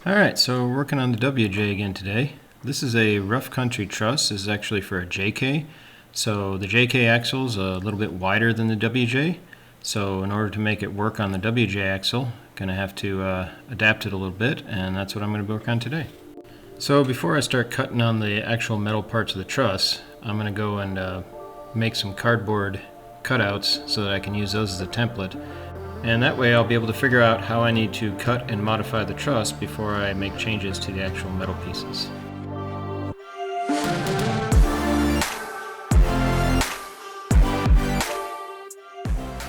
Alright, so we're working on the WJ again today. This is a rough country truss. This is actually for a JK. So the JK axle is a little bit wider than the WJ. So in order to make it work on the WJ axle, I'm going to have to adapt it a little bit, and that's what I'm going to work on today. So before I start cutting on the actual metal parts of the truss, I'm going to go and make some cardboard cutouts so that I can use those as a template. And that way I'll be able to figure out how I need to cut and modify the truss before I make changes to the actual metal pieces.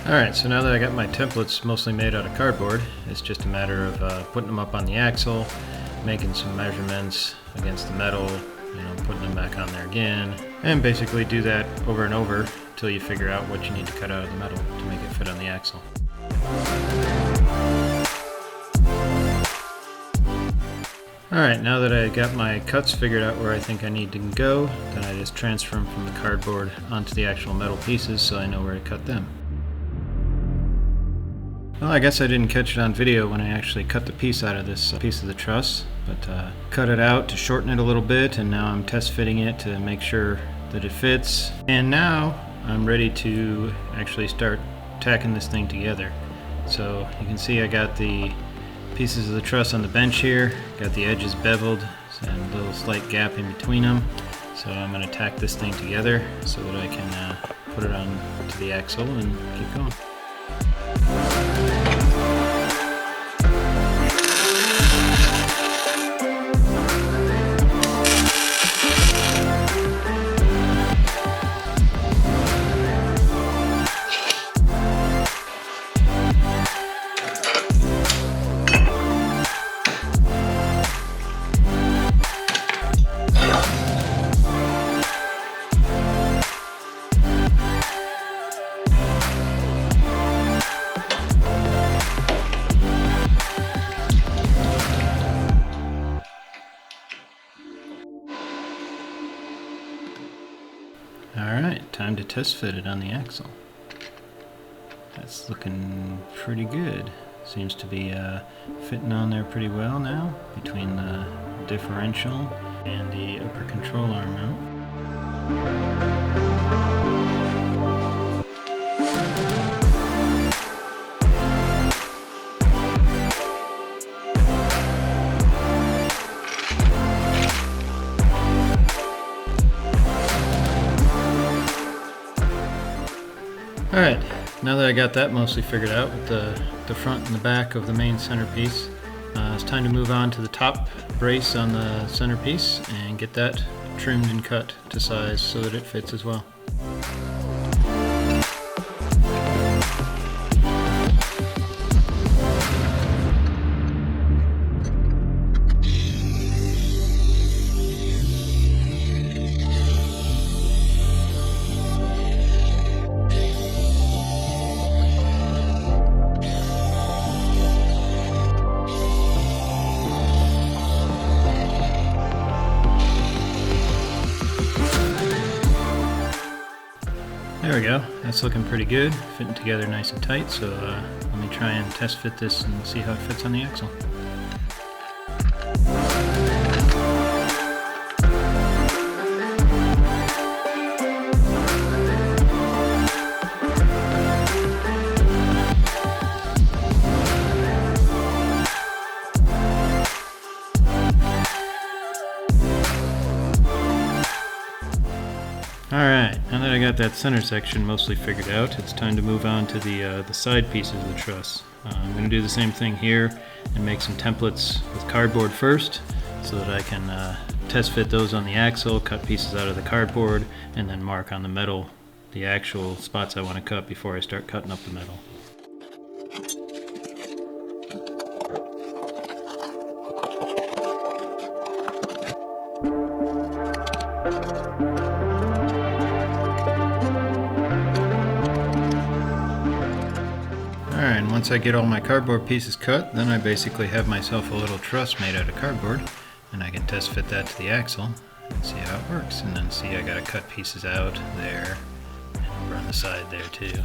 Alright, so now that I got my templates mostly made out of cardboard, it's just a matter of putting them up on the axle, making some measurements against the metal, putting them back on there again, and basically do that over and over until you figure out what you need to cut out of the metal to make it fit on the axle. Alright, now that I got my cuts figured out where I think I need to go, then I just transfer them from the cardboard onto the actual metal pieces so I know where to cut them. Well, I guess I didn't catch it on video when I actually cut the piece out of this piece of the truss, but cut it out to shorten it a little bit, and now I'm test fitting it to make sure that it fits. And now I'm ready to actually start tacking this thing together. So you can see I got the pieces of the truss on the bench here, got the edges beveled and a little slight gap in between them. So I'm going to tack this thing together so that I can put it on to the axle and keep going. Alright, time to test fit it on the axle. That's looking pretty good. Seems to be fitting on there pretty well now, between the differential and the upper control arm mount. Alright, now that I got that mostly figured out with the front and the back of the main centerpiece, it's time to move on to the top brace on the centerpiece and get that trimmed and cut to size so that it fits as well. There we go, that's looking pretty good, fitting together nice and tight, so let me try and test fit this and see how it fits on the axle. Alright, now that I got that center section mostly figured out, it's time to move on to the side pieces of the truss. I'm going to do the same thing here and make some templates with cardboard first so that I can test fit those on the axle, cut pieces out of the cardboard, and then mark on the metal the actual spots I want to cut before I start cutting up the metal. Alright, and once I get all my cardboard pieces cut, then I basically have myself a little truss made out of cardboard, and I can test fit that to the axle and see how it works. And then see, I gotta cut pieces out there and over on the side there too.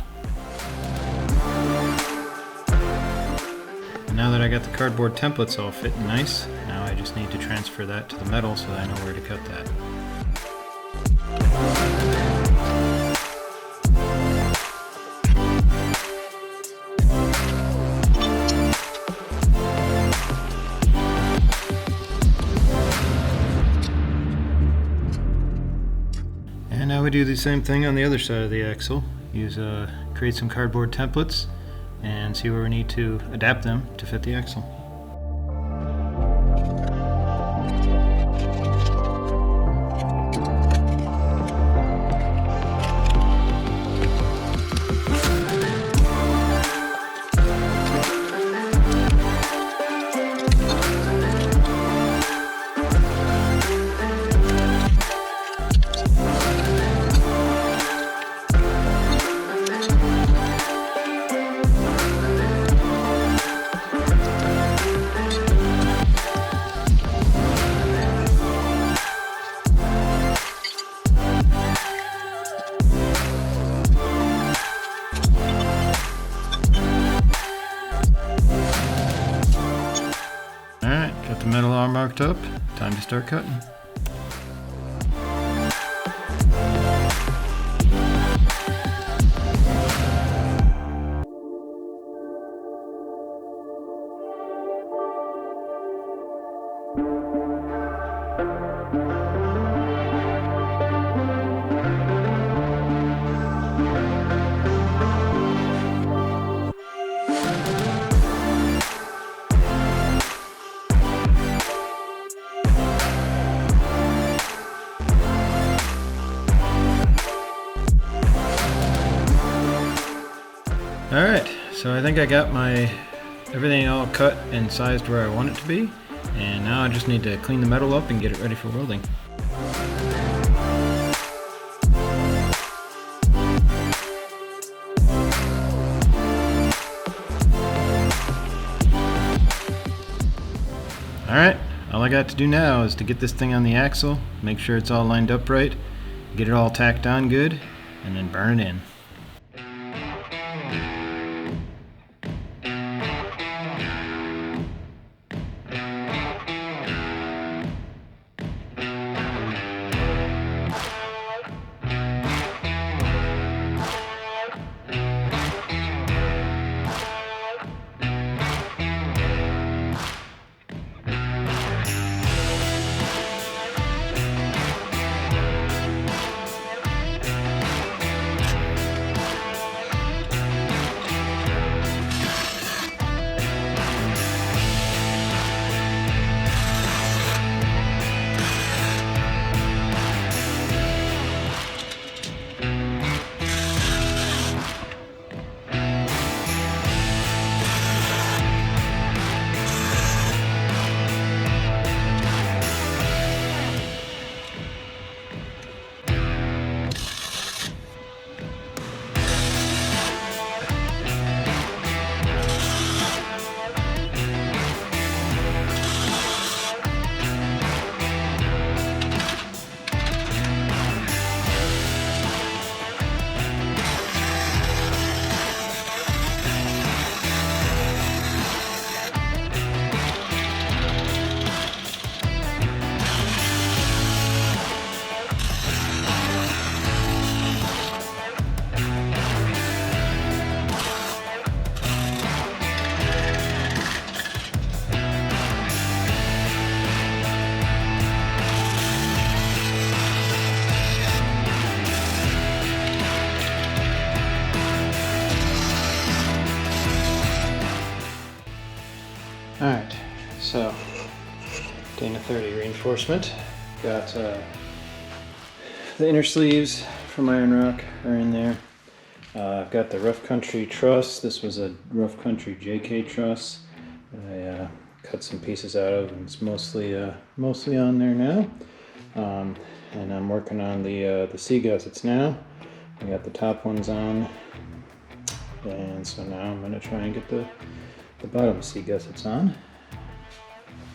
now that I got the cardboard templates all fitting nice, now I just need to transfer that to the metal so that I know where to cut that. And now we do the same thing on the other side of the axle. Create some cardboard templates and see where we need to adapt them to fit the axle. Got the metal all marked up, time to start cutting. Alright, so I think I got everything all cut and sized where I want it to be, and now I just need to clean the metal up and get it ready for welding. Alright, all I got to do now is to get this thing on the axle, make sure it's all lined up right, get it all tacked on good, and then burn it in. Alright, so Dana 30 reinforcement. Got the inner sleeves from Iron Rock are in there. I've got the Rough Country truss. This was a Rough Country JK truss that I cut some pieces out of, and it's mostly on there now. And I'm working on the C gussets now. I got the top ones on, and so now I'm going to try and get the bottom C gussets on.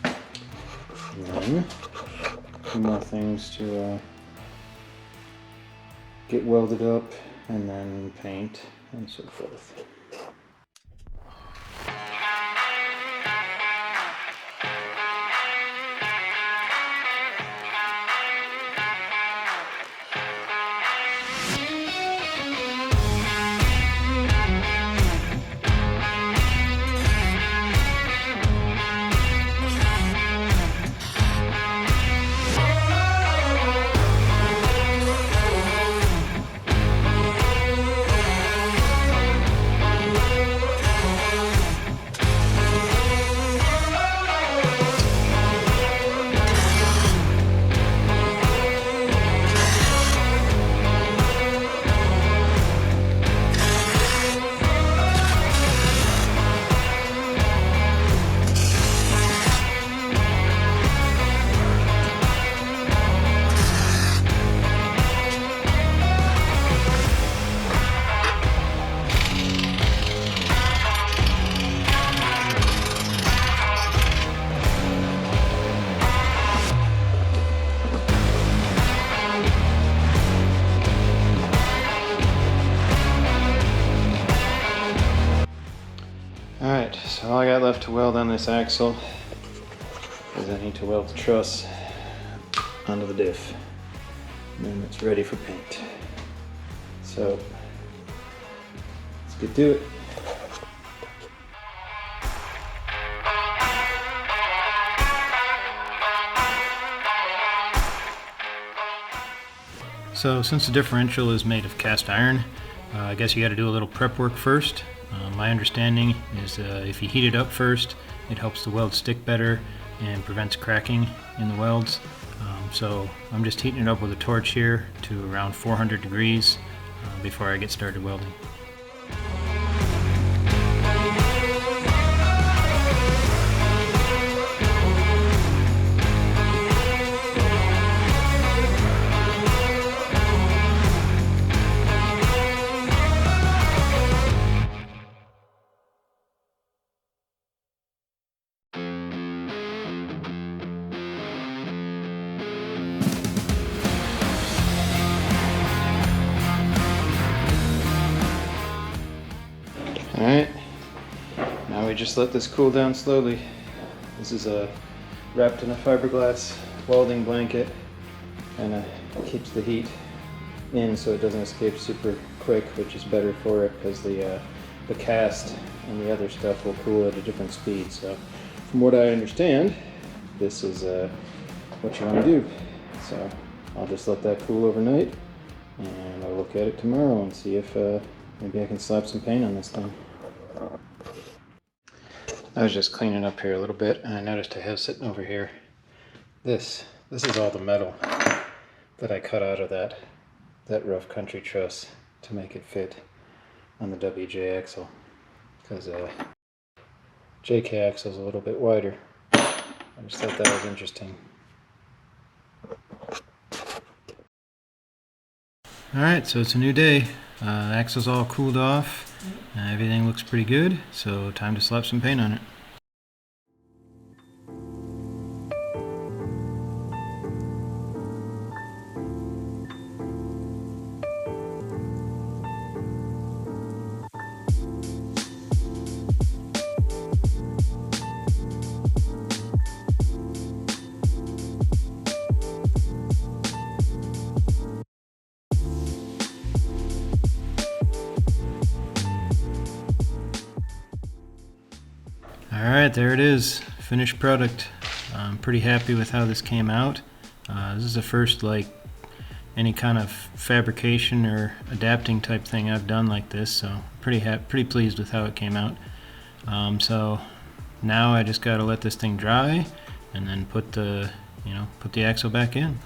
And then a few more things to get welded up, and then paint and so forth. got left to weld on this axle is I need to weld the truss onto the diff, and then it's ready for paint. So let's get to it. So since the differential is made of cast iron, I guess you got to do a little prep work first. My understanding is if you heat it up first, it helps the weld stick better and prevents cracking in the welds. So I'm just heating it up with a torch here to around 400 degrees before I get started welding. Alright, now we just let this cool down slowly. This is wrapped in a fiberglass welding blanket, and keeps the heat in so it doesn't escape super quick, which is better for it because the cast and the other stuff will cool at a different speed. So from what I understand, this is what you want to do. So I'll just let that cool overnight, and I'll look at it tomorrow and see if maybe I can slap some paint on this thing. I was just cleaning up here a little bit, and I noticed I have sitting over here. This is all the metal that I cut out of that rough country truss to make it fit on the WJ axle, because JK axle is a little bit wider. I just thought that was interesting. Alright, so it's a new day. Axle's all cooled off. Everything looks pretty good, so time to slap some paint on it. Alright, there it is, finished product. I'm pretty happy with how this came out. This is the first any kind of fabrication or adapting type thing I've done like this, so pretty pleased with how it came out. So now I just got to let this thing dry and then put the axle back in.